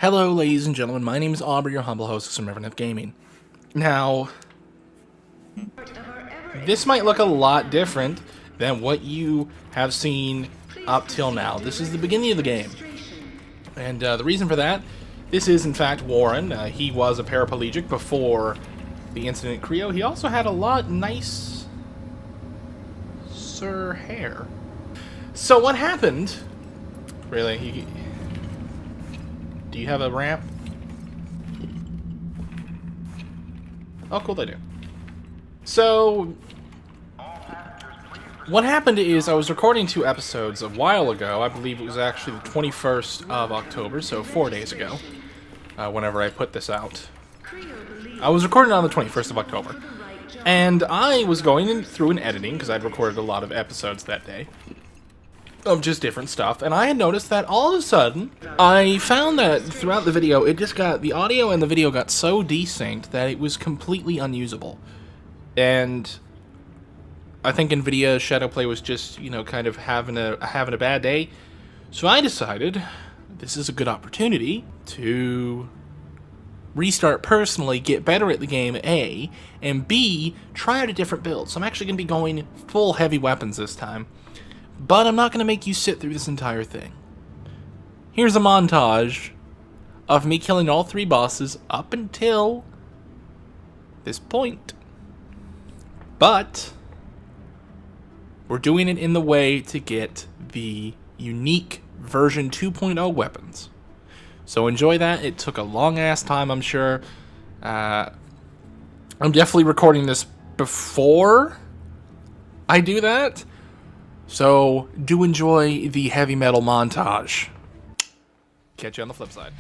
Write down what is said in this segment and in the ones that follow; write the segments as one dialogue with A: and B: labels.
A: Hello, ladies and gentlemen. My name is Aubrey, your humble host of Some Reverend Gaming. Now, this might look a lot different than what you have seen up till now. This is the beginning of the game. And the reason for that, this is in fact Warren. He was a paraplegic before the incident at Creo. He also had a lot nicer hair. So what happened? Really? Do you have a ramp? Oh, cool, they do. So, what happened is I was recording 2 episodes a while ago. I believe it was actually the 21st of October, so 4 days ago, whenever I put this out. I was recording on the 21st of October. And I was going through and editing, because I'd recorded a lot of episodes that day, of just different stuff, and I had noticed that all of a sudden, I found that throughout the video, the audio and the video got so desynced that it was completely unusable. And I think NVIDIA Shadowplay was just, kind of having a bad day. So I decided this is a good opportunity to restart personally, get better at the game, A, and B, try out a different build. So I'm actually going to be going full heavy weapons this time. But I'm not going to make you sit through this entire thing. Here's a montage of me killing all 3 bosses up until this point. But we're doing it in the way to get the unique version 2.0 weapons. So enjoy that. It took a long-ass time, I'm sure. I'm definitely recording this before I do that. So, do enjoy the heavy metal montage. Catch you on the flip side.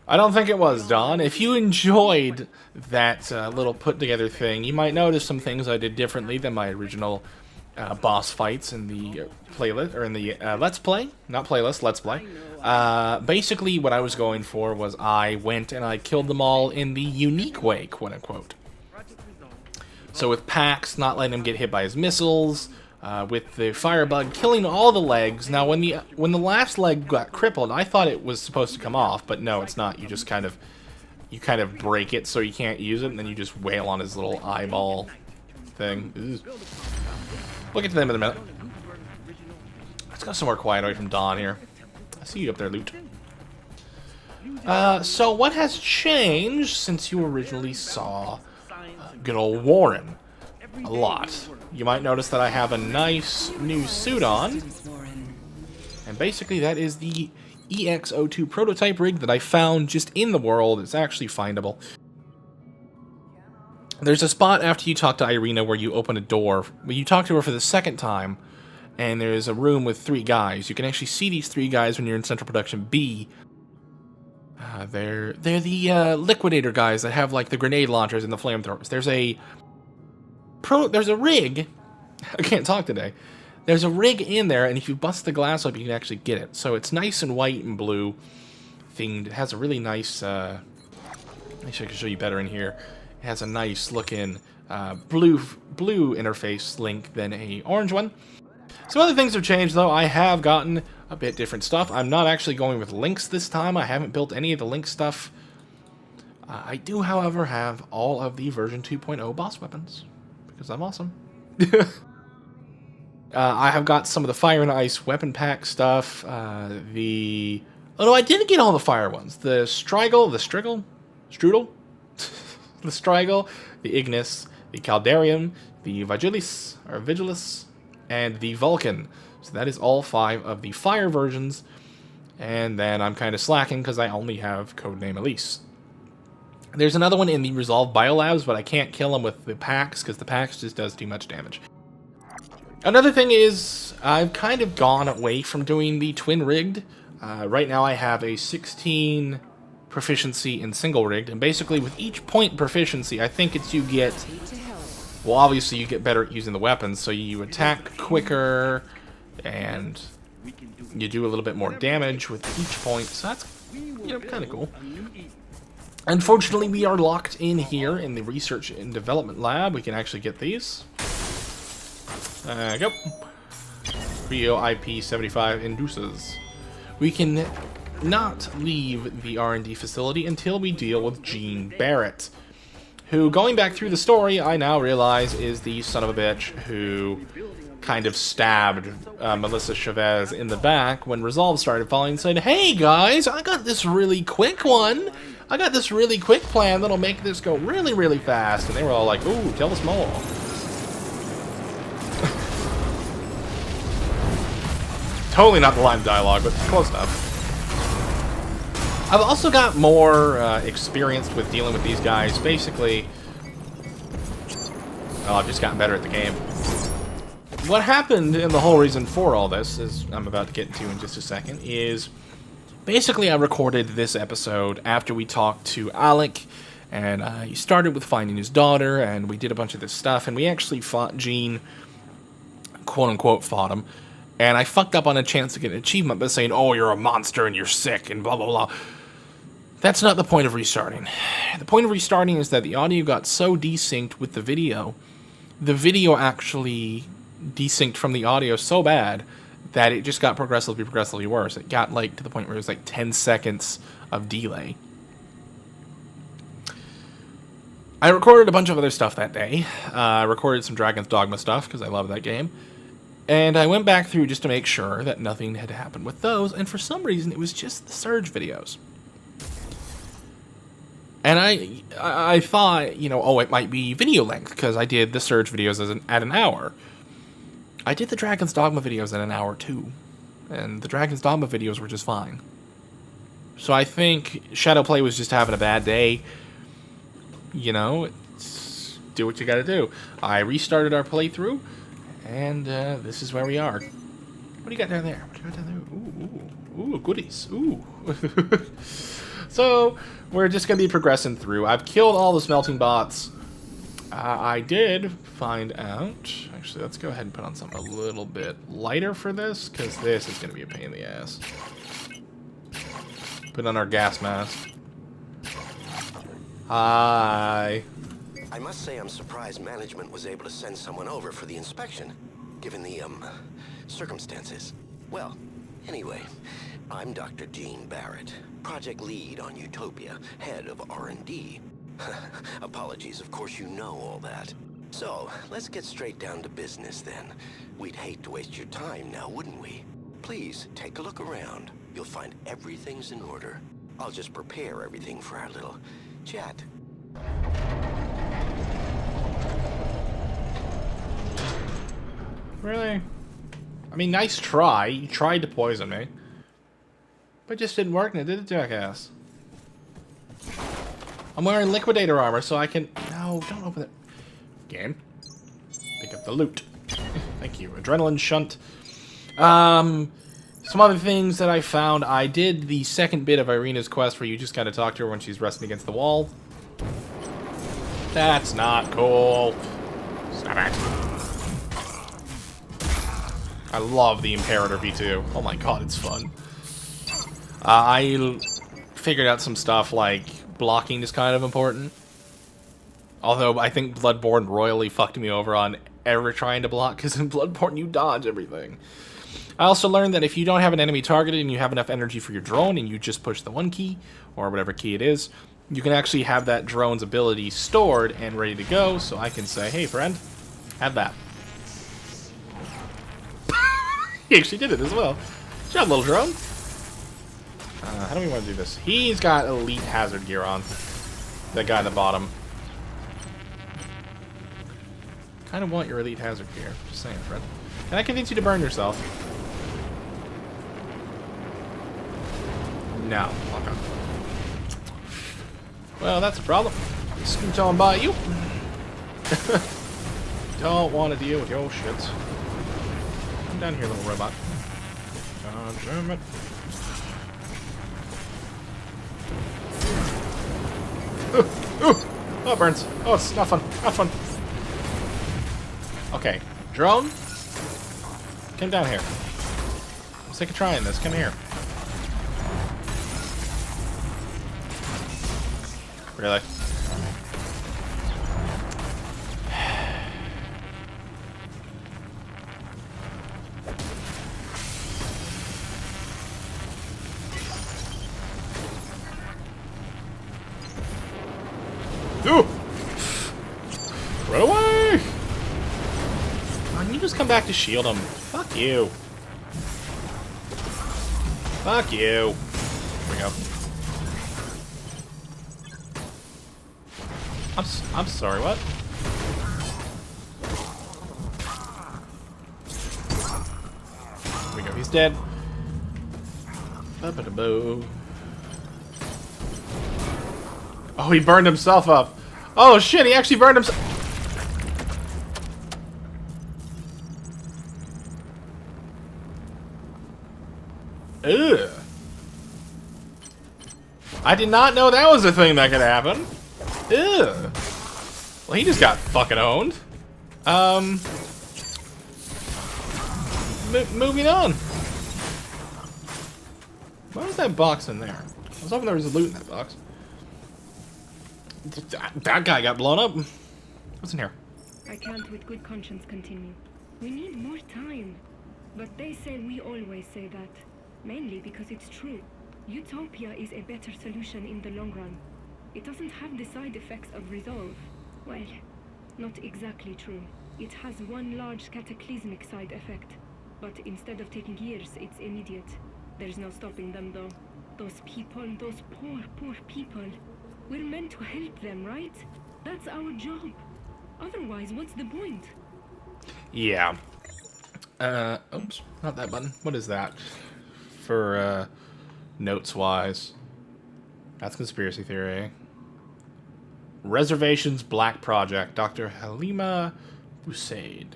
A: I don't think it was, Don. If you enjoyed that little put-together thing, you might notice some things I did differently than my original boss fights in the playlist, or in the Let's Play. Not playlist, Let's Play. Basically, what I was going for was I went and I killed them all in the unique way, quote-unquote. So with Pax, not letting him get hit by his missiles, with the firebug killing all the legs. Now, when the last leg got crippled, I thought it was supposed to come off, but no, it's not. You just kind of break it so you can't use it, and then you just wail on his little eyeball thing. Ugh. We'll get to them in a minute. Let's go somewhere quiet away from Dawn here. I see you up there, Loot. So what has changed since you originally saw good old Warren? A lot. You might notice that I have a nice new suit on. And basically that is the EX-02 prototype rig that I found just in the world. It's actually findable. There's a spot after you talk to Irina where you open a door. When you talk to her for the second time, and there's a room with 3 guys. You can actually see these 3 guys when you're in Central Production B. They're the liquidator guys that have like the grenade launchers and the flamethrowers. There's a rig. I can't talk today. There's a rig in there, and if you bust the glass up, you can actually get it. So it's nice and white and blue themed. It has a really nice. Actually, I can show you better in here. It has a nice looking blue interface link than a orange one. Some other things have changed, though. I have gotten a bit different stuff. I'm not actually going with links this time. I haven't built any of the link stuff. I do, however, have all of the version 2.0 boss weapons, because I'm awesome. I have got some of the Fire and Ice weapon pack stuff. Oh no, I didn't get all the fire ones. The Strigel, the Strigel, the Ignis, the Caldarium, the Vigilis, and the Vulcan. So that is all 5 of the fire versions. And then I'm kind of slacking because I only have Codename Elise. There's another one in the Resolve Biolabs, but I can't kill him with the Pax because the Pax just does too much damage. Another thing is, I've kind of gone away from doing the twin rigged. Right now I have a 16 proficiency in single rigged, and basically with each point proficiency, I think it's you get, well, obviously you get better at using the weapons, so you attack quicker, and you do a little bit more damage with each point, so that's, kind of cool. Unfortunately, we are locked in here in the research and development lab. We can actually get these. Go. Rio IP75 induces. We can not leave the R&D facility until we deal with Gene Barrett, who, going back through the story, I now realize is the son of a bitch who kind of stabbed Melissa Chavez in the back when Resolve started falling and said, "Hey guys, I got this really quick one. I got this really quick plan that'll make this go really, really fast." And they were all like, "Ooh, tell us more." Totally not the line of dialogue, but close enough. I've also got more experience with dealing with these guys. Basically, I've just gotten better at the game. What happened, and the whole reason for all this, as I'm about to get into in just a second, is basically I recorded this episode after we talked to Alec, and he started with finding his daughter, and we did a bunch of this stuff, and we actually fought Gene, quote-unquote fought him, and I fucked up on a chance to get an achievement by saying, "Oh, you're a monster and you're sick," and blah, blah, blah. That's not the point of restarting. The point of restarting is that the audio got so desynced with the video actually desynced from the audio so bad that it just got progressively worse. It got like to the point where it was like 10 seconds of delay. I recorded a bunch of other stuff that day. I recorded some Dragon's Dogma stuff because I love that game. And I went back through just to make sure that nothing had happened with those, and for some reason it was just the Surge videos. And I thought, oh, it might be video length, because I did the Surge videos at an hour. I did the Dragon's Dogma videos at an hour too, and the Dragon's Dogma videos were just fine. So I think Shadowplay was just having a bad day. Do what you gotta do. I restarted our playthrough, and this is where we are. What do you got down there? Ooh, goodies. Ooh. So, we're just going to be progressing through. I've killed all the smelting bots. I did find out... Actually, let's go ahead and put on something a little bit lighter for this, because this is going to be a pain in the ass. Put on our gas mask. Hi.
B: I must say I'm surprised management was able to send someone over for the inspection, given the, circumstances. Well, anyway, I'm Dr. Gene Barrett, project lead on Utopia, head of R&D. Apologies, of course you know all that. So, let's get straight down to business then. We'd hate to waste your time now, wouldn't we? Please, take a look around. You'll find everything's in order. I'll just prepare everything for our little chat.
A: Really? I mean, nice try. You tried to poison me. But it just didn't work, and it did, jackass. I'm wearing liquidator armor, so I can... No, don't open it. Game. Pick up the loot. Thank you. Adrenaline shunt. Some other things that I found. I did the second bit of Irina's quest where you just gotta talk to her when she's resting against the wall. That's not cool. Stop it. I love the Imperator V2. Oh my god, it's fun. I figured out some stuff like blocking is kind of important. Although I think Bloodborne royally fucked me over on ever trying to block, because in Bloodborne you dodge everything. I also learned that if you don't have an enemy targeted and you have enough energy for your drone and you just push the one key, or whatever key it is, you can actually have that drone's ability stored and ready to go, so I can say, hey friend, have that. He actually did it as well. Good job, little drone. How do we want to do this? He's got elite hazard gear on. That guy at the bottom. Kind of want your elite hazard gear. Just saying, friend. Can I convince you to burn yourself? No. Okay. Well, that's a problem. Scoot on by you. Don't want to deal with your shit. Come down here, little robot. God damn it. Ooh, ooh. Oh, it burns. Oh, it's not fun. Not fun. Okay. Drone? Come down here. I'm sick of trying this. Come here. Really? Ooh! Run away! Can you just come back to shield him? Fuck you. Fuck you. Here we go. I'm sorry, what? Here we go, he's dead. Ba-ba-da-boo. Oh, he burned himself up. Oh shit, he actually burned himself. Ugh. I did not know that was a thing that could happen. Ugh. Well, he just got fucking owned. Moving on. Why was that box in there? I was hoping there was a loot in that box. That guy got blown up. What's in here?
C: I can't with good conscience continue. We need more time. But they say we always say that. Mainly because it's true. Utopia is a better solution in the long run. It doesn't have the side effects of Resolve. Well, not exactly true. It has one large cataclysmic side effect. But instead of taking years, it's immediate. There's no stopping them though. Those people, those poor people. We're meant to help them, right? That's our job. Otherwise, what's the point?
A: Yeah. Oops, not that button. What is that? For, notes-wise. That's conspiracy theory. Reservations Black Project. Dr. Halima Busaid.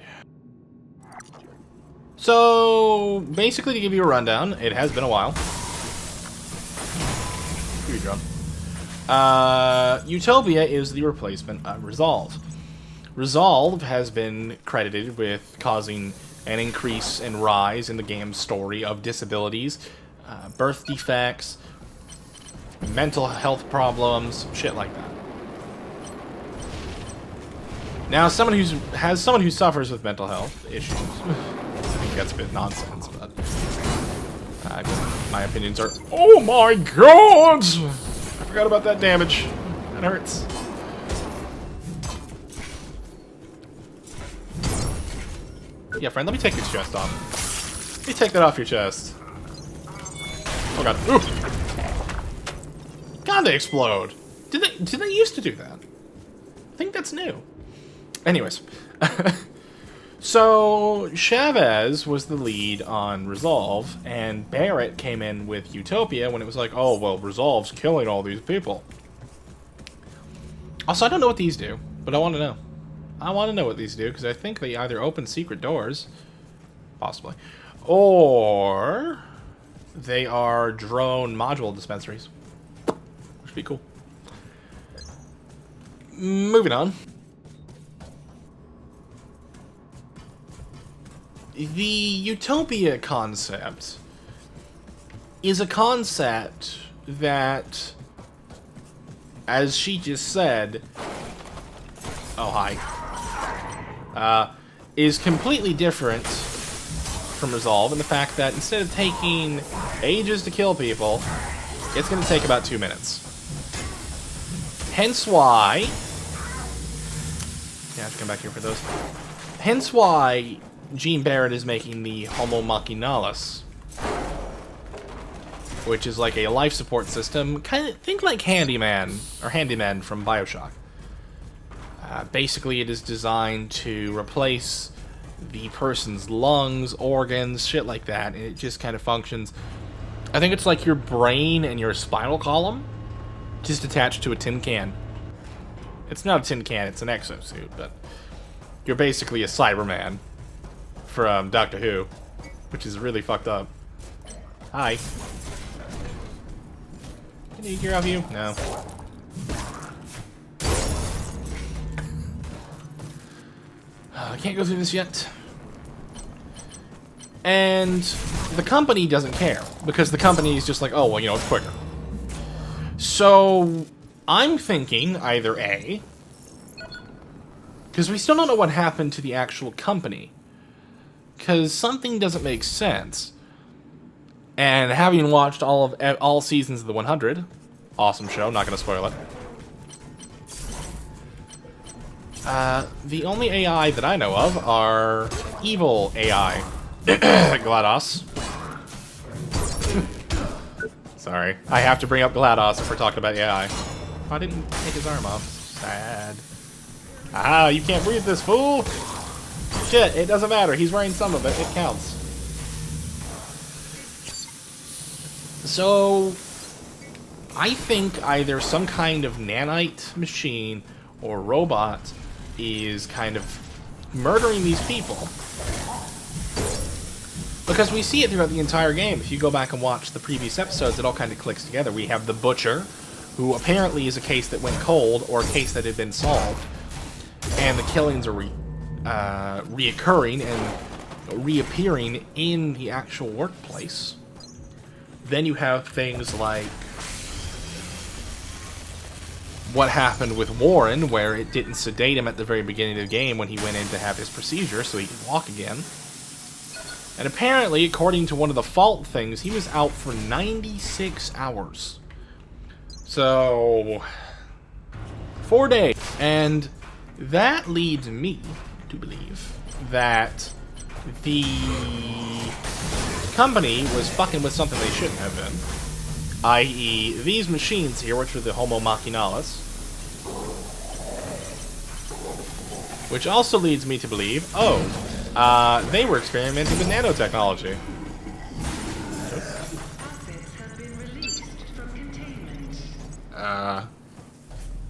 A: So, basically to give you a rundown, it has been a while. Dude, drone. Utopia is the replacement of Resolve. Resolve has been credited with causing an increase and rise in the game's story of disabilities, birth defects, mental health problems, shit like that. Now, someone who suffers with mental health issues, I think that's a bit nonsense, but my opinions are, oh my god! I forgot about that damage. That hurts. Yeah, friend, let me take your chest off. Let me take that off your chest. Oh god. Ooh. God, they explode. Did they used to do that? I think that's new. Anyways. So, Chavez was the lead on Resolve, and Barrett came in with Utopia when it was like, oh, well, Resolve's killing all these people. Also, I don't know what these do, but I want to know. I want to know what these do, because I think they either open secret doors, possibly, or they are drone module dispensaries, which would be cool. Moving on. The Utopia concept is a concept that, as she just said, oh hi, is completely different from Resolve in the fact that instead of taking ages to kill people, it's going to take about 2 minutes. Hence why, yeah, I have to come back here for those. Hence why Gene Barrett is making the Homo Machinalis, which is like a life support system. Kind of think like Handyman from BioShock. Basically, it is designed to replace the person's lungs, organs, shit like that, and it just kind of functions. I think it's like your brain and your spinal column just attached to a tin can. It's not a tin can; it's an exosuit, but you're basically a Cyberman from Doctor Who, which is really fucked up. Hi. Can you hear of you? No. I can't go through this yet. And the company doesn't care, because the company is just like, oh, well, you know, it's quicker. So, I'm thinking either A, because we still don't know what happened to the actual company, because something doesn't make sense. And having watched all seasons of The 100, awesome show, not going to spoil it. The only AI that I know of are evil AI. GLaDOS. Sorry, I have to bring up GLaDOS if we're talking about AI. Oh, I didn't take his arm off. Sad. Ah, you can't breathe this, fool! Shit, it doesn't matter. He's wearing some of it. It counts. So, I think either some kind of nanite machine or robot is kind of murdering these people. Because we see it throughout the entire game. If you go back and watch the previous episodes, it all kind of clicks together. We have the Butcher, who apparently is a case that went cold, or a case that had been solved. And the killings are reoccurring and reappearing in the actual workplace. Then you have things like what happened with Warren, where it didn't sedate him at the very beginning of the game when he went in to have his procedure so he could walk again. And apparently, according to one of the fault things, he was out for 96 hours. So, 4 days. And that leads me to believe that the company was fucking with something they shouldn't have been. I.e., these machines here, which are the Homo Machinalis. Which also leads me to believe, they were experimenting with nanotechnology.
D: Assets have been released from containment.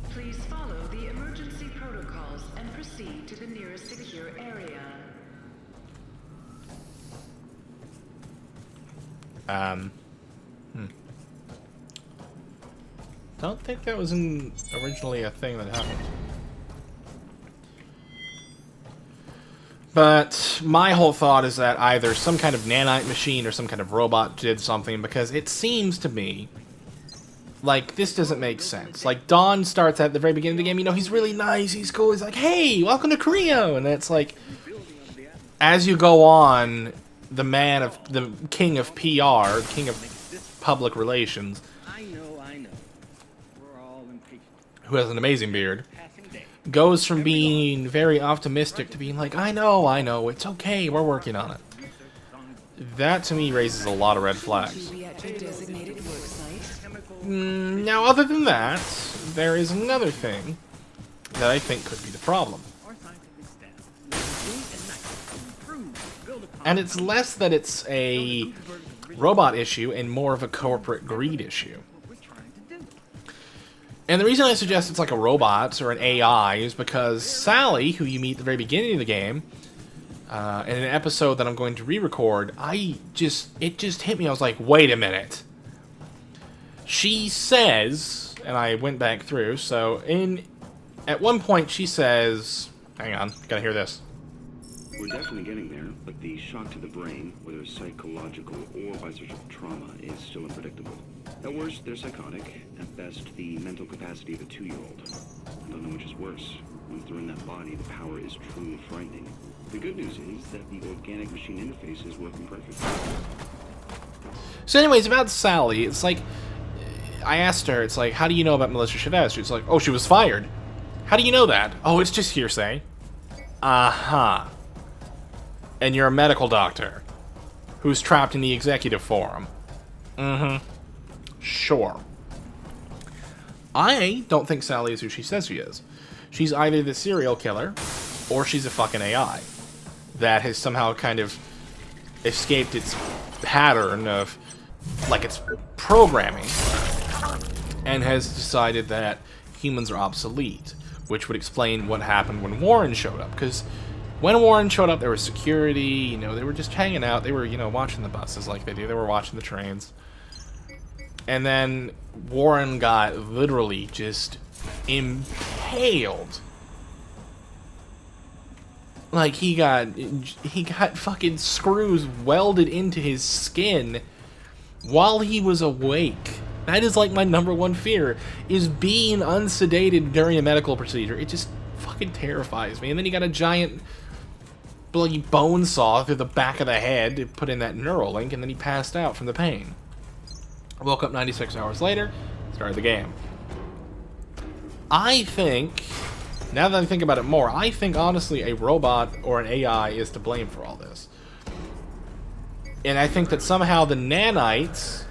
D: Please follow the emergency protocols and proceed to the nearest secure area.
A: Don't think that was originally a thing that happened. But my whole thought is that either some kind of nanite machine or some kind of robot did something, because it seems to me like this doesn't make sense. Like, Don starts at the very beginning of the game, you know, he's really nice, he's cool, he's like, hey, welcome to Creo, and it's like, as you go on, the king of PR, king of public relations, who has an amazing beard, goes from being very optimistic to being like, I know, it's okay, we're working on it. That, to me, raises a lot of red flags. Now, other than that, there is another thing that I think could be the problem. And it's less that it's a robot issue and more of a corporate greed issue. And the reason I suggest it's like a robot or an AI is because Sally, who you meet at the very beginning of the game, in an episode that I'm going to re-record, it just hit me. I was like, wait a minute. She says, and I went back through, so at one point she says, hang on, gotta hear this.
E: We're definitely getting there, but the shock to the brain, whether psychological or biological trauma, is still unpredictable. At worst, they're psychotic. At best, the mental capacity of a 2-year-old. I don't know which is worse. Once they're in that body, the power is truly frightening. The good news is that the organic machine interface is working perfectly.
A: So anyways, about Sally, it's like, I asked her, it's like, how do you know about Melissa Chavez? She's like, oh, she was fired. How do you know that? Oh, it's just hearsay. Uh-huh. And you're a medical doctor who's trapped in the executive forum. Mm-hmm. Sure. I don't think Sally is who she says she is. She's either the serial killer, or she's a fucking AI that has somehow kind of escaped its pattern of, like, its programming, and has decided that humans are obsolete, which would explain what happened when Warren showed up, because when Warren showed up, there was security, you know, they were just hanging out, they were, you know, watching the buses like they do, they were watching the trains. And then Warren got literally just impaled. Like, he got fucking screws welded into his skin while he was awake. That is like my #1 fear, is being unsedated during a medical procedure. It just fucking terrifies me. And then he got a giant bloody bone saw through the back of the head to put in that neural link, and then he passed out from the pain. I woke up 96 hours later, started the game. I think, now that I think about it more, I think honestly a robot or an AI is to blame for all this. And I think that somehow the nanites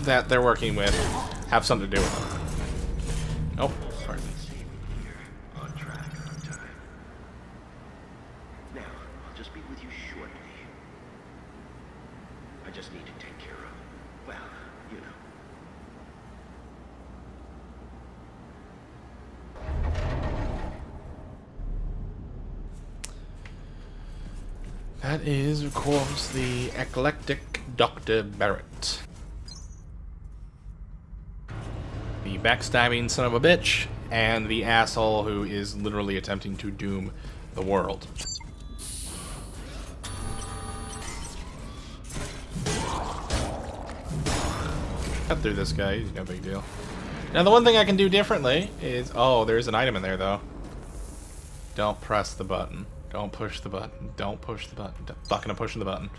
A: that they're working with have something to do with it. Oh, sorry.
B: Now, I'll just be with you shortly. I just need to take care of, well, you know.
A: That is, of course, the eclectic Dr. Barrett. The backstabbing son of a bitch, and the asshole who is literally attempting to doom the world. Cut through this guy, he's no big deal. Now the one thing I can do differently is... Oh, there's an item in there though. Don't press the button. Don't push the button. Don't push the button. Fucking I'm pushing the button.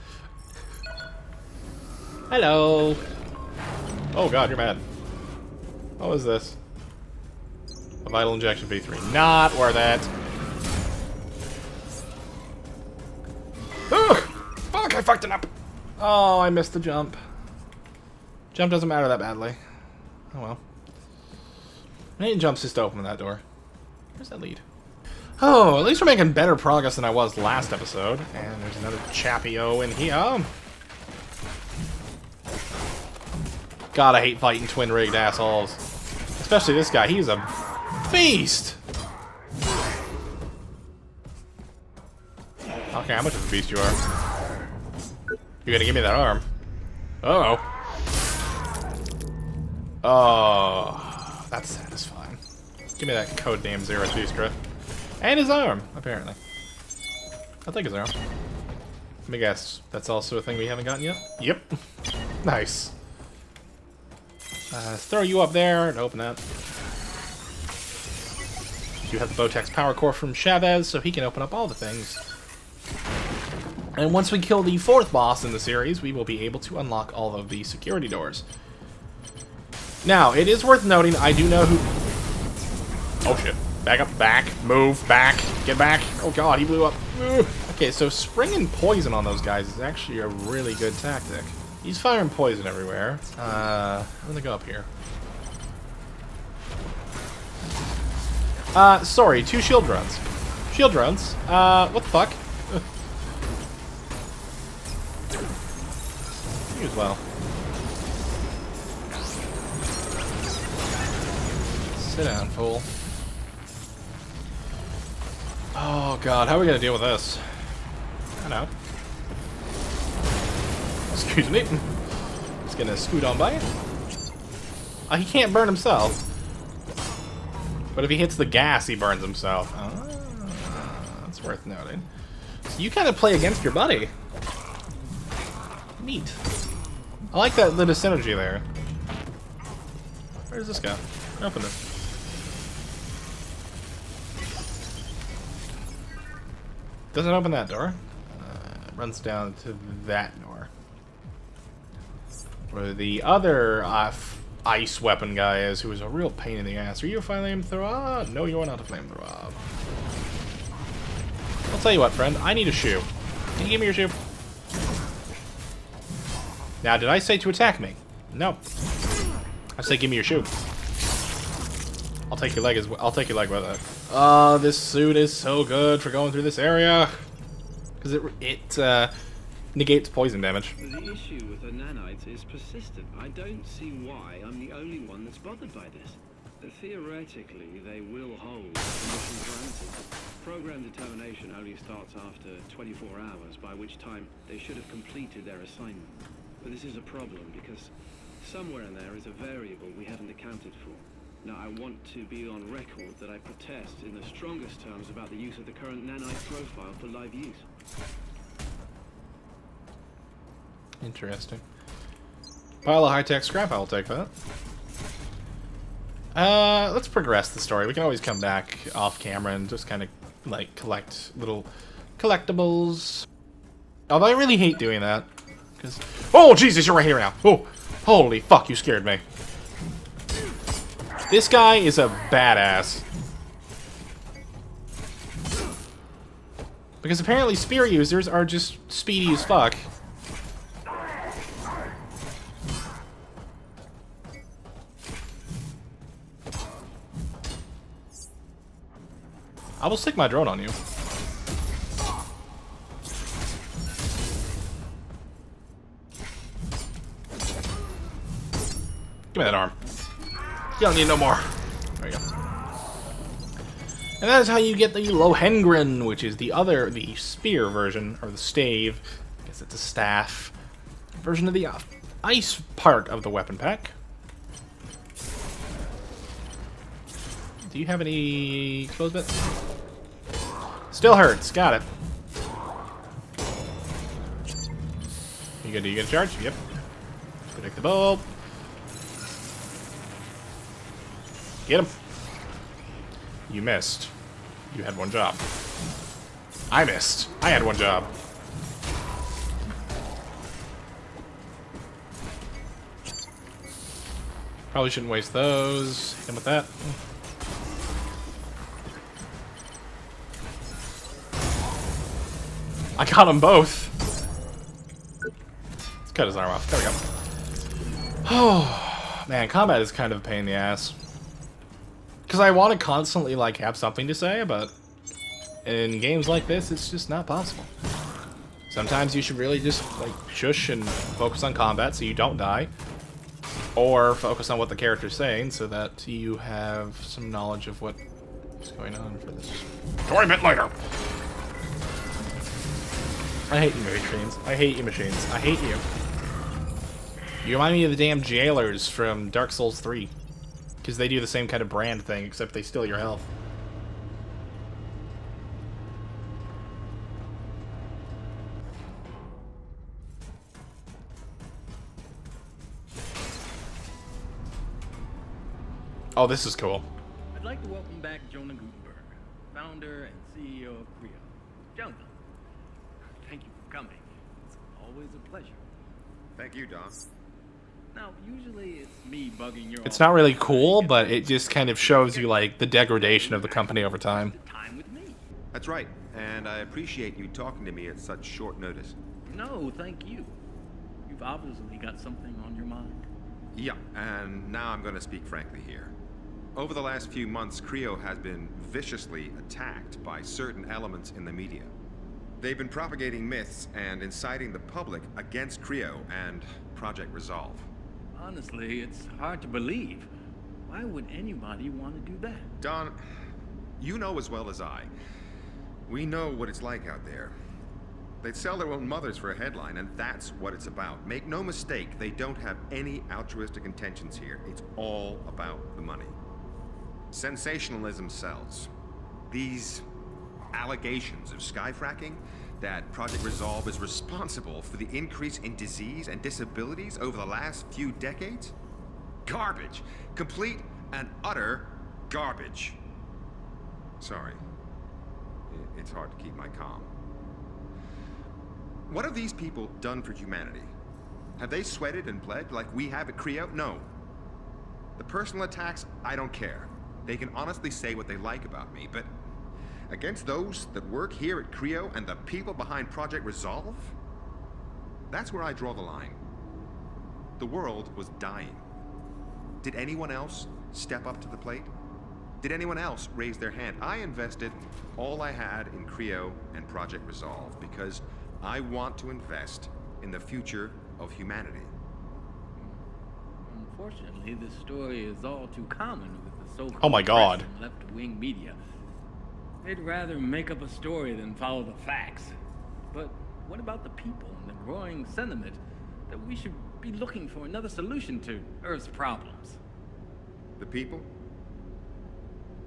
A: Hello! Oh god, you're mad. What was this? A vital injection V3. Not worth it. Ugh! Fuck, I fucked it up! Oh, I missed the jump. Jump doesn't matter that badly. Oh well. Any jumps just to open that door. Where's that lead? Oh, at least we're making better progress than I was last episode. And there's another Chappy-O in here. God, I hate fighting twin-rigged assholes. Especially this guy, he's a beast! Okay, how much of a beast you are? You're gonna give me that arm. Uh-oh. Oh, that's satisfying. Give me that codename Zarathustra. And his arm, apparently. I'll take his arm. Let me guess, that's also a thing we haven't gotten yet? Yep. Nice. Throw you up there and open that. You have the Botex power core from Chavez, so he can open up all the things. And once we kill the 4th boss in the series, we will be able to unlock all of the security doors. Now, it is worth noting, I do know who... Oh shit. Back up, back, move, back, get back. Oh god, he blew up. Okay, so springing poison on those guys is actually a really good tactic. He's firing poison everywhere. I'm gonna go up here. Sorry, 2 shield drones. Shield drones? What the fuck? You as well. Sit down, fool. Oh god, how are we gonna deal with this? I know. Excuse me. Just gonna scoot on by. He can't burn himself. But if he hits the gas, he burns himself. That's worth noting. So you kind of play against your buddy. Neat. I like that little synergy there. Where's this guy? Open it. Doesn't open that door. Runs down to that door. Where the other ice weapon guy is, who is a real pain in the ass. Are you a flamethrower? No, you are not a flamethrower. I'll tell you what, friend. I need a shoe. Can you give me your shoe? Now, did I say to attack me? No. I said give me your shoe. I'll take your leg as well. I'll take your leg with it. This suit is so good for going through this area. Because it negates poison damage.
E: The issue with the nanites is persistent. I don't see why I'm the only one that's bothered by this. Theoretically, they will hold mission parameters. Program determination only starts after 24 hours, by which time they should have completed their assignment. But this is a problem because somewhere in there is a variable we haven't accounted for. Now, I want to be on record that I protest in the strongest terms about the use of the current nanite profile for live use.
A: Interesting. Pile of high-tech scrap, I'll take that. Let's progress the story. We can always come back off camera and just kind of, like, collect little collectibles. Although I really hate doing that. Because... Oh, Jesus, you're right here now. Oh, holy fuck, you scared me. This guy is a badass. Because apparently spear users are just speedy as fuck. I will stick my drone on you. Give me that arm. You don't need no more. There you go. And that is how you get the Lohengrin, which is the spear version, or the stave. I guess it's a staff. Version of the ice part of the weapon pack. Do you have any exposed bits? Still hurts. Got it. You good? Do you get a charge? Yep. Predictable. Get him. You missed. You had one job. I missed. I had one job. Probably shouldn't waste those. Hit him with that. I got them both. Let's cut his arm off. There we go. Oh, man, combat is kind of a pain in the ass. Because I want to constantly, like, have something to say, but in games like this, it's just not possible. Sometimes you should really just, like, shush and focus on combat so you don't die. Or focus on what the character's saying so that you have some knowledge of what's going on for this story a bit later. I hate you, machines. I hate you, machines. I hate you. You remind me of the damn jailers from Dark Souls 3. Because they do the same kind of brand thing, except they steal your health. Oh, this is cool.
F: I'd like to welcome back Jonah Gutenberg, founder and CEO of Creo. Jonah, thank you for coming. It's always a pleasure.
G: Thank you, Don.
F: Now, usually it's me bugging your
A: It's not really cool, but it just kind of shows you, like, the degradation of the company over time.
F: time with me.
G: That's right, and I appreciate you talking to me at such short notice.
F: No, thank you. You've obviously got something on your mind.
G: Yeah, and now I'm going to speak frankly here. Over the last few months, Creo has been viciously attacked by certain elements in the media. They've been propagating myths and inciting the public against Creo and Project Resolve.
F: Honestly, it's hard to believe. Why would anybody want to do that?
G: Don, you know as well as I. We know what it's like out there. They'd sell their own mothers for a headline, and that's what it's about. Make no mistake, they don't have any altruistic intentions here. It's all about the money. Sensationalism sells. These allegations of skyfracking, that Project Resolve is responsible for the increase in disease and disabilities over the last few decades? Garbage. Complete and utter garbage. Sorry. It's hard to keep my calm. What have these people done for humanity? Have they sweated and bled like we have at Creo? No. The personal attacks, I don't care. They can honestly say what they like about me, but against those that work here at Creo and the people behind Project Resolve, that's where I draw the line. The world was dying. Did anyone else step up to the plate? Did anyone else raise their hand? I invested all I had in Creo and Project Resolve because I want to invest in the future of humanity.
F: Unfortunately, this story is all too common with the so-called
A: Oh my God.
F: press and left-wing media. They'd rather make up a story than follow the facts. But what about the people and the growing sentiment that we should be looking for another solution to Earth's problems?
G: The people?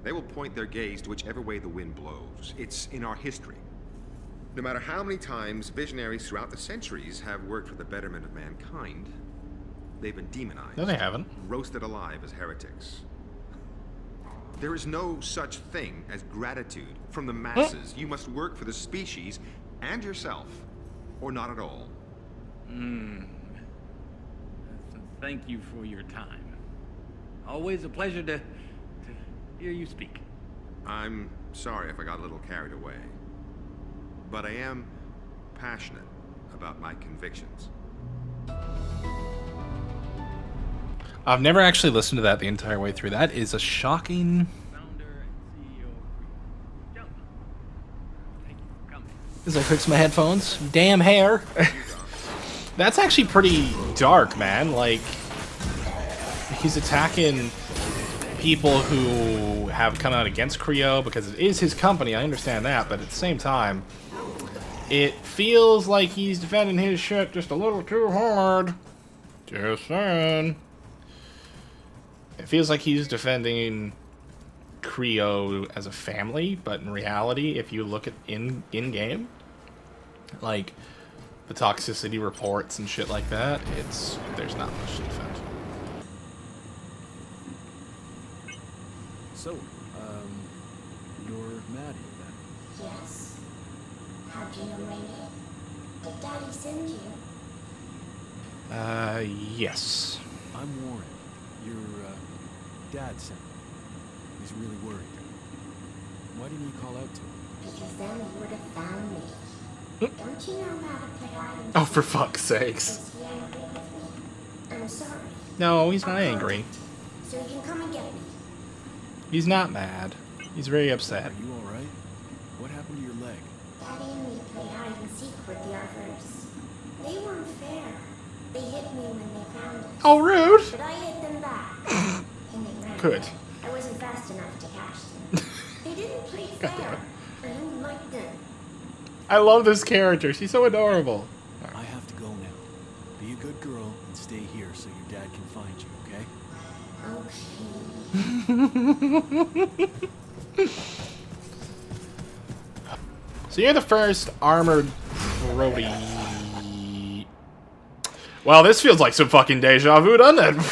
G: They will point their gaze to whichever way the wind blows. It's in our history. No matter how many times visionaries throughout the centuries have worked for the betterment of mankind, they've been demonized.
A: No, they haven't.
G: Roasted alive as heretics. There is no such thing as gratitude from the masses. You must work for the species and yourself, or not at all.
F: Thank you for your time. Always a pleasure to hear you speak.
G: I'm sorry if I got a little carried away, but I am passionate about my convictions.
A: I've never actually listened to that the entire way through. That is a shocking...
F: Founder and CEO of Reboot. Jonah, thank you for coming.
A: As I fix my headphones. Damn hair. That's actually pretty dark, man. Like, he's attacking people who have come out against Creo because it is his company. I understand that, but at the same time, it feels like he's defending his shit just a little too hard. Just saying. It feels like he's defending Creo as a family, but in reality, if you look at in-game, like the toxicity reports and shit like that, there's not much to defend.
H: So, you're Maddie then?
I: Yes. How do you know my name? Did Daddy send you?
A: Yes.
H: I'm Warren. Your, dad sent me. He's really worried. Why didn't you call out to him?
I: Because then he would have found me. Don't you know how to play hide and
A: Oh, for fuck's sakes.
I: Is he angry with me? I'm sorry.
A: No, he's not angry.
I: So you can come and get me.
A: He's not mad. He's very upset.
H: Are you alright? What happened to your leg?
I: Daddy and me play hide and seek with the others. They weren't fair. They hit me when they found us.
A: Oh, rude.
I: But I hit them back. And they ran.
A: Good.
I: I wasn't fast enough to catch them. They didn't play fair. I don't like them.
A: I love this character. She's so adorable.
H: I have to go now. Be a good girl and stay here
A: So you're the first armored Brody. Well, this feels like some fucking deja vu, doesn't it?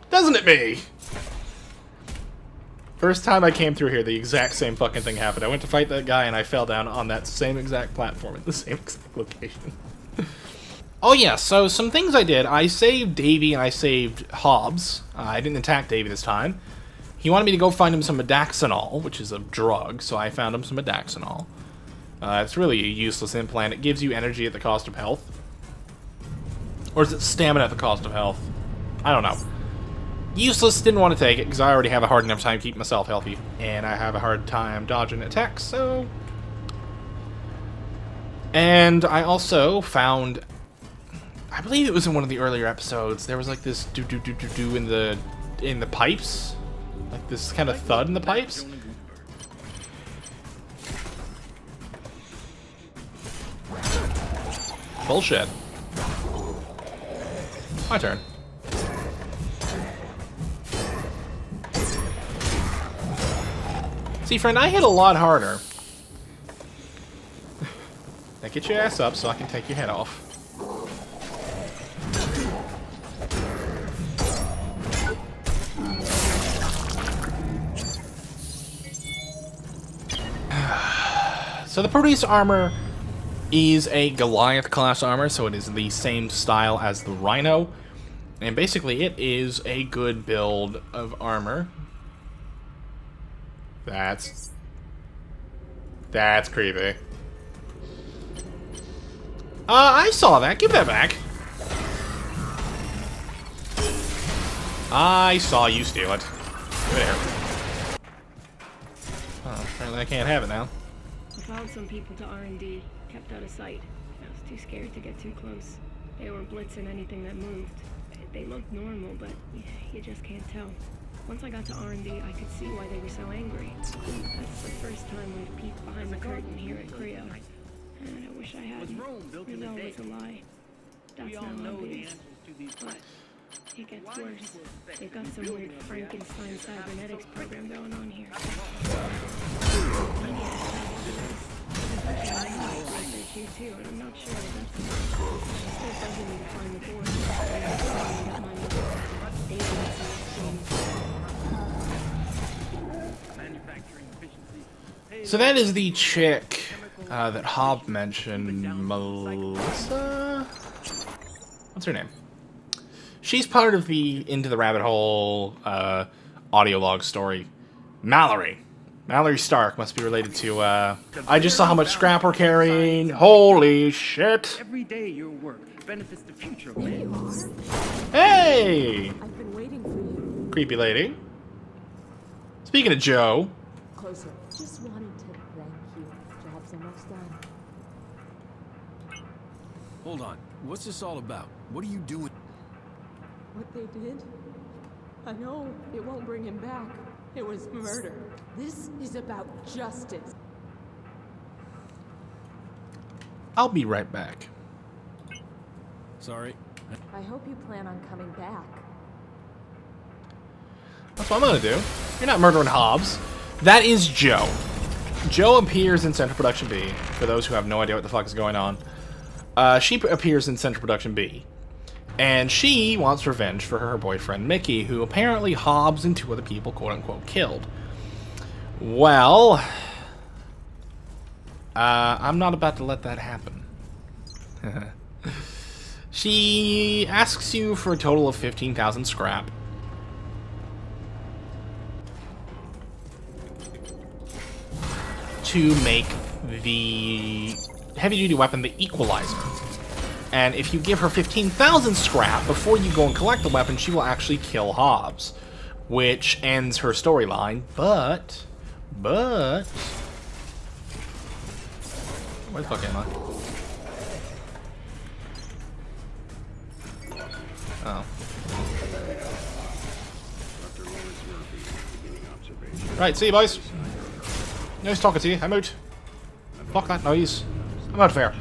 A: Doesn't it, me? First time I came through here, the exact same fucking thing happened. I went to fight that guy and I fell down on that same exact platform at the same exact location. Oh yeah, so some things I did. I saved Davy and I saved Hobbs. I didn't attack Davy this time. He wanted me to go find him some Modaxonol, which is a drug, so I found him some Modaxonol. It's really a useless implant. It gives you energy at the cost of health. Or is it stamina at the cost of health? I don't know. Useless, didn't want to take it, because I already have a hard enough time keeping myself healthy. And I have a hard time dodging attacks, so... And I also found... I believe it was in one of the earlier episodes. There was like this do-do-do-do-do in the pipes. Like this kind of thud in the pipes. Bullshit. My turn. See, friend, I hit a lot harder. Now get your ass up so I can take your head off. So the Proteus armor is a Goliath class armor, so it is the same style as the Rhino. And basically it is a good build of armor. That's creepy. I saw that. Give that back. I saw you steal it. Give it here. Oh, apparently I can't have it now.
C: I followed some people to R&D, kept out of sight. I was too scared to get too close. They were blitzing anything that moved. They looked normal, but you just can't tell. Once I got to R&D, I could see why they were so angry. That's the first time we've peeked behind the curtain here at Creo. And I wish I hadn't. It was always a lie. That's not obvious. But it gets worse. They've got some weird Frankenstein cybernetics program going on here. Here too, and I'm not sure that that's still doesn't need to find the board.
A: So that is the chick that Hobb mentioned, Melissa? What's her name? She's part of the Into the Rabbit Hole audio log story. Mallory. Mallory Stark must be related to, I just saw how much scrap we're carrying. Holy shit.
F: Every day your work benefits the future of man.
A: Hey!
J: I've been waiting for you.
A: Creepy lady. Speaking of Joe.
J: Closer. Just wanted to thank you. Job's almost done.
H: Hold on. What's this all about? What are you doing?
J: What they did? I know it won't bring him back. It was murder. This is about justice.
A: I'll be right back.
H: Sorry.
J: I hope you plan on coming back.
A: That's what I'm gonna do. You're not murdering Hobbs. That is Joe. Joe appears in Central Production B, for those who have no idea what the fuck is going on. She appears in Central Production B. And she wants revenge for her boyfriend, Mickey, who apparently Hobbs and two other people, quote-unquote, killed. Well, I'm not about to let that happen. She asks you for a total of 15,000 scrap. To make the heavy-duty weapon the Equalizer. And if you give her 15,000 scrap before you go and collect the weapon, she will actually kill Hobbs. Which ends her storyline, but... Where the fuck am I? Oh. Right, see you boys. Nice talking to you. I'm out. Fuck that noise. I'm out of here.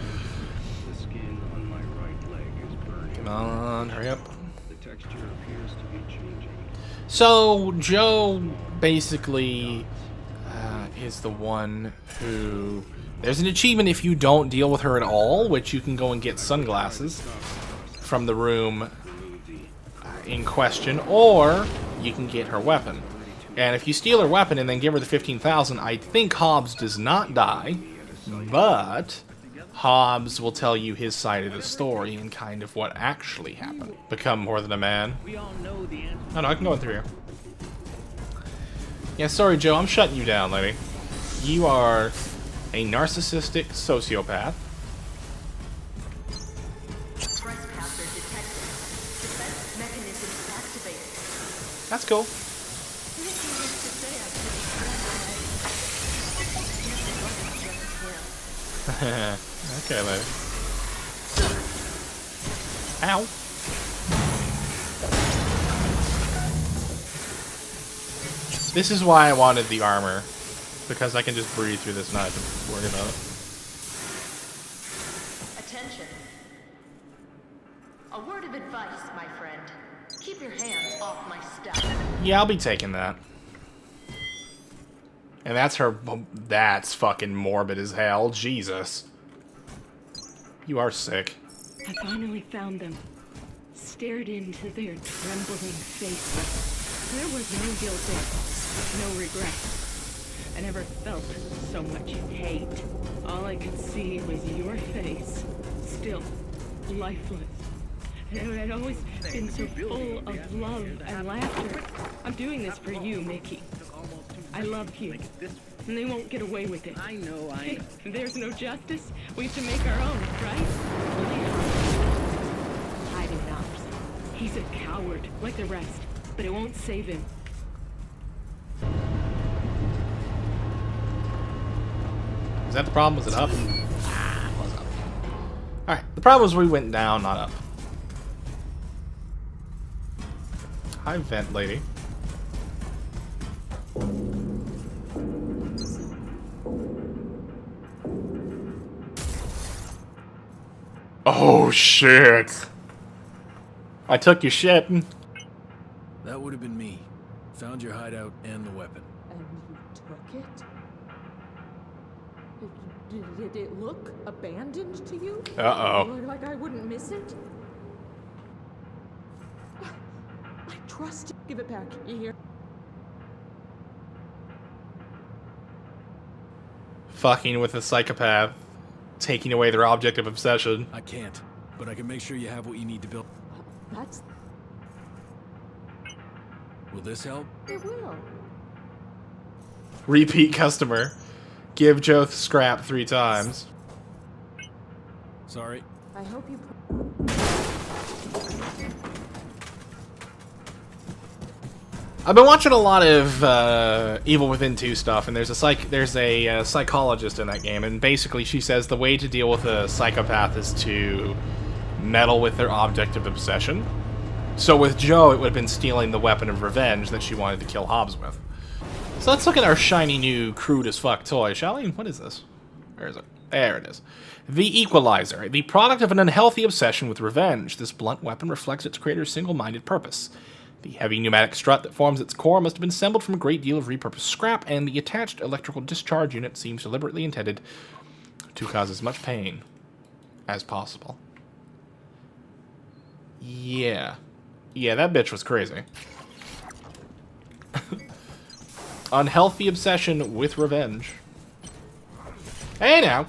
A: Come on, hurry up. So Joe basically is the one who... There's an achievement if you don't deal with her at all, which you can go and get sunglasses from the room in question, or you can get her weapon. And if you steal her weapon and then give her the 15,000, I think Hobbs does not die, but Hobbs will tell you his side of the story and kind of what actually happened. Become more than a man. Oh no, I can go in through here. Yeah, sorry Joe, I'm shutting you down, lady. You are a narcissistic sociopath. That's cool. Okay, lady. Ow. This is why I wanted the armor. Because I can just breathe through this and not have to worry about it.
D: Attention. A word of advice, my friend. Keep your hands off my stuff.
A: Yeah, I'll be taking that. And that's her... That's fucking morbid as hell. Jesus. You are sick.
C: I finally found them. Stared into their trembling faces. There was no guilt there. No regret. I never felt so much hate. All I could see was your face. Still, lifeless. And it had always been so full of love and laughter. I'm doing this for you, Mickey. I love you. And they won't get away with it.
F: I know.
C: If there's no justice, we have to make our own, right? Hiding ours. He's a coward, like the rest. But it won't save him.
A: Is that the problem? Was it up? Ah, it was up. Alright, the problem was we went down, not up. Hi, vent lady. Oh, shit. I took your shit.
H: That would have been me. Found your hideout and the weapon.
J: And you took it? Did it look abandoned to you?
A: Uh-oh.
J: Like I wouldn't miss it? I trust you. Give it back. You hear?
A: Fucking with a psychopath. Taking away their object of obsession.
H: I can't, but I can make sure you have what you need to build.
J: That's...
H: Will this help?
J: It will.
A: Repeat customer. Give Joe scrap 3 times.
H: Sorry.
J: I hope you...
A: I've been watching a lot of Evil Within 2 stuff, and there's a psychologist in that game, and basically she says the way to deal with a psychopath is to meddle with their object of obsession. So with Joe, it would have been stealing the weapon of revenge that she wanted to kill Hobbs with. So let's look at our shiny new crude as fuck toy, shall we? What is this? Where is it? There it is. The Equalizer, the product of an unhealthy obsession with revenge. This blunt weapon reflects its creator's single-minded purpose. The heavy pneumatic strut that forms its core must have been assembled from a great deal of repurposed scrap, and the attached electrical discharge unit seems deliberately intended to cause as much pain as possible. Yeah. Yeah, that bitch was crazy. Unhealthy obsession with revenge. Hey now!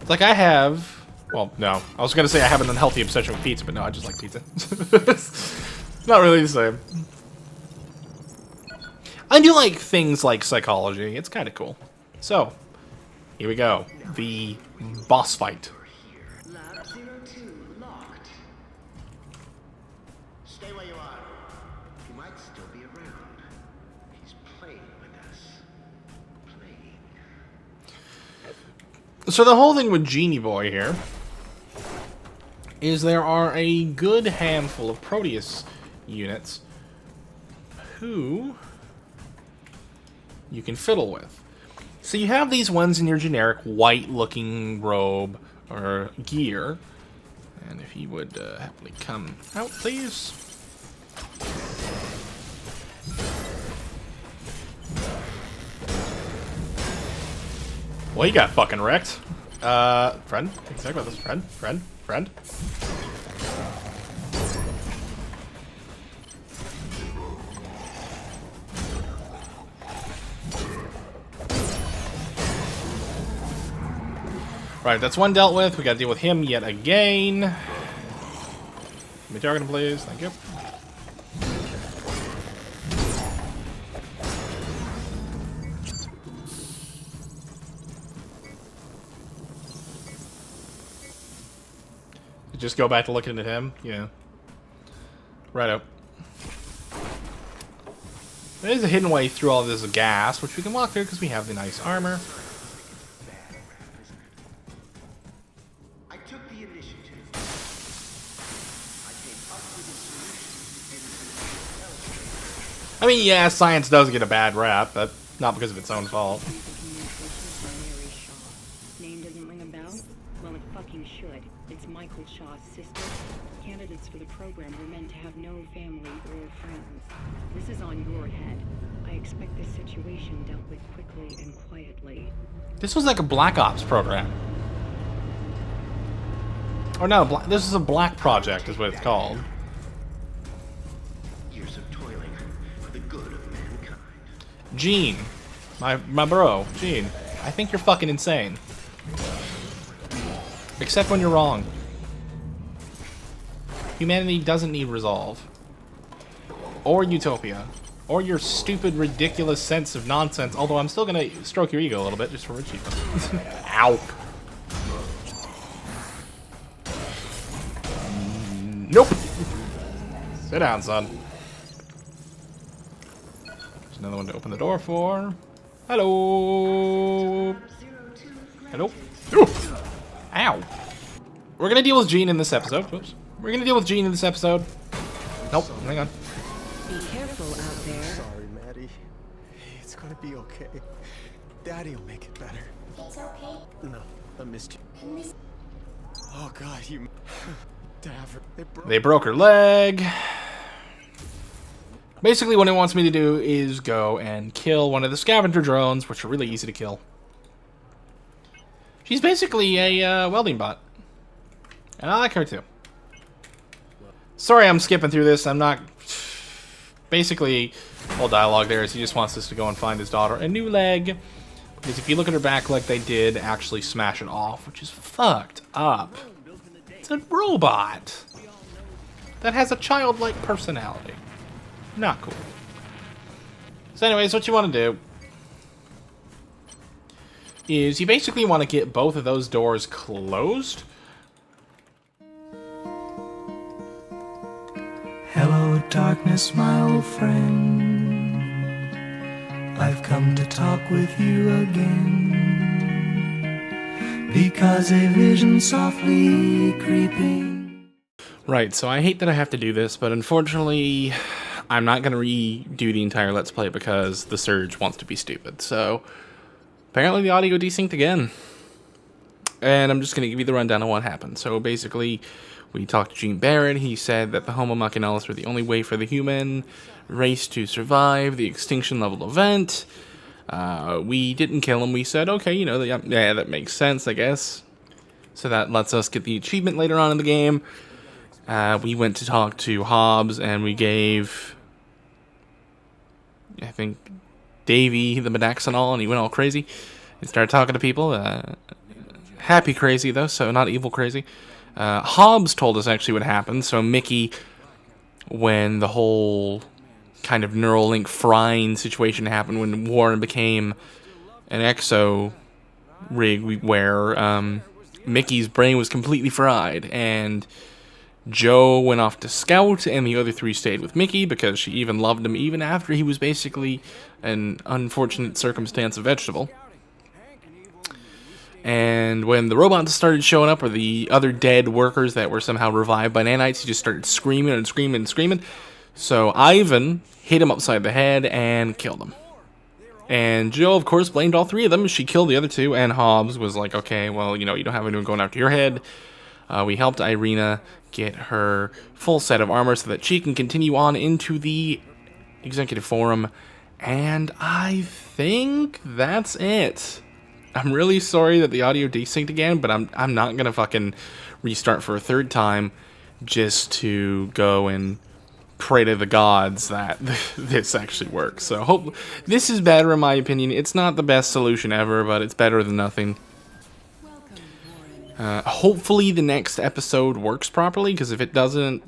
A: It's like I have... Well, no. I was gonna say I have an unhealthy obsession with pizza, but no, I just like pizza. It's not really the same. I do like things like psychology. It's kind of cool. So, here we go. The boss fight.
D: Lab 02 locked.
B: Stay where you are. He might still be around. He's playing with us. Playing.
A: So the whole thing with Genie Boy here is there are a good handful of Proteus units who you can fiddle with. So you have these ones in your generic white-looking robe or gear, And if he would happily come out, please. Well, he got fucking wrecked. Friend? Think about this. Friend? Right, that's one dealt with. We gotta deal with him yet again. Give me targeting, please. Thank you. Just go back to looking at him? Yeah. Righto. There's a hidden way through all this gas, which we can walk through because we have the nice armor.
B: I took the initiative.
A: I mean, yeah, science does get a bad rap, but not because of its own fault.
C: Name doesn't ring a bell? Well, it fucking should. It's Michael Shaw's sister. Candidates for the program were meant to have no family or friends. This is on your head. I expect this situation dealt with quickly and quietly.
A: This was like a Black Ops program. Or no, this is a Black Project is what it's called.
B: Years of toiling for the good of mankind.
A: Gene. My bro, Gene. I think you're fucking insane. Except when you're wrong. Humanity doesn't need resolve. Or utopia. Or your stupid, ridiculous sense of nonsense. Although I'm still gonna stroke your ego a little bit just for achievement. Ow. Nope. Sit down, son. There's another one to open the door for. Hello. Hello. Ooh. Ow. We're gonna deal with Gene in this episode. Whoops. We're gonna deal with Gene in this episode. Nope. Hang on.
K: Be careful out there.
L: Sorry, Maddie. It's gonna be okay. Daddy'll make it better.
I: It's okay.
L: No, I missed you. Oh God, you.
A: They broke her leg. Basically, what it wants me to do is go and kill one of the scavenger drones, which are really easy to kill. She's basically a welding bot. And I like her too. Sorry I'm skipping through this. I'm not... Basically, whole dialogue there is he just wants us to go and find his daughter a new leg. Because if you look at her back leg, they did actually smash it off, which is fucked up. It's a robot that has a childlike personality. Not cool. So anyways, what you want to do is you basically want to get both of those doors closed.
M: Hello, darkness, my old friend. I've come to talk with you again, because a vision softly creeping.
A: Right, so I hate that I have to do this, but unfortunately, I'm not going to redo the entire Let's Play because the Surge wants to be stupid. So, apparently the audio desynced again. And I'm just going to give you the rundown of what happened. So basically, we talked to Gene Barrett. He said that the Homo Machinalis were the only way for the human race to survive the extinction level event. We didn't kill him. We said, okay, you know, yeah, that makes sense, I guess. So that lets us get the achievement later on in the game. We went to talk to Hobbs, and we gave, I think, Davey the Modaxonol, and he went all crazy. He started talking to people. Happy crazy, though, so not evil crazy. Hobbs told us actually what happened. So Mickey, when the whole kind of Neuralink frying situation happened, when Warren became an exo rig where Mickey's brain was completely fried, and Joe went off to scout, and the other three stayed with Mickey because she even loved him even after he was basically an unfortunate circumstance of vegetable. And when the robots started showing up, or the other dead workers that were somehow revived by nanites, he just started screaming and screaming and screaming. So Ivan hit him upside the head and killed him. And Jill, of course, blamed all three of them. She killed the other two, and Hobbs was like, okay, well, you know, you don't have anyone going after your head. We helped Irina get her full set of armor so that she can continue on into the Executive Forum. And I think that's it. I'm really sorry that the audio desynced again, but I'm not gonna fucking restart for a third time just to go and pray to the gods that this actually works. So this is better in my opinion. It's not the best solution ever, but it's better than nothing. Hopefully the next episode works properly, because if it doesn't,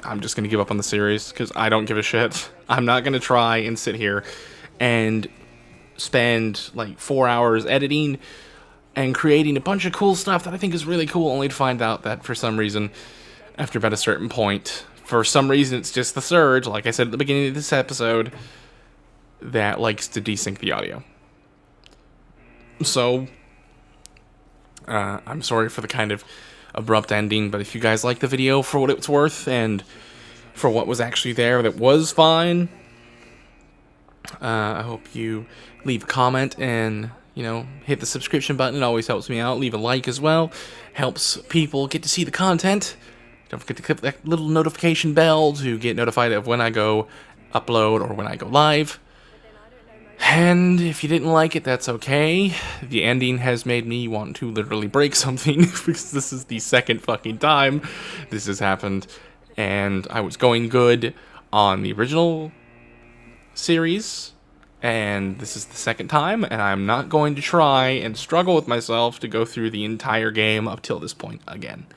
A: I'm just gonna give up on the series, because I don't give a shit. I'm not gonna try and sit here and spend like 4 hours editing and creating a bunch of cool stuff that I think is really cool, only to find out that for some reason, after about a certain point, for some reason it's just the Surge, like I said at the beginning of this episode, that likes to desync the audio. So, I'm sorry for the kind of abrupt ending, but if you guys like the video for what it's worth, and for what was actually there that was fine, I hope you leave a comment and, you know, hit the subscription button. It always helps me out. Leave a like as well. Helps people get to see the content. Don't forget to click that little notification bell to get notified of when I go upload or when I go live. And if you didn't like it, that's okay. The ending has made me want to literally break something, because this is the second fucking time this has happened. And I was going good on the original series, and this is the second time, and I'm not going to try and struggle with myself to go through the entire game up till this point again.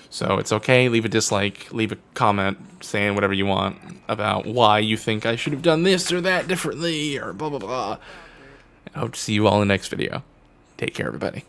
A: So it's okay, leave a dislike, leave a comment saying whatever you want about why you think I should have done this or that differently, or blah blah blah. I hope to see you all in the next video. Take care, everybody.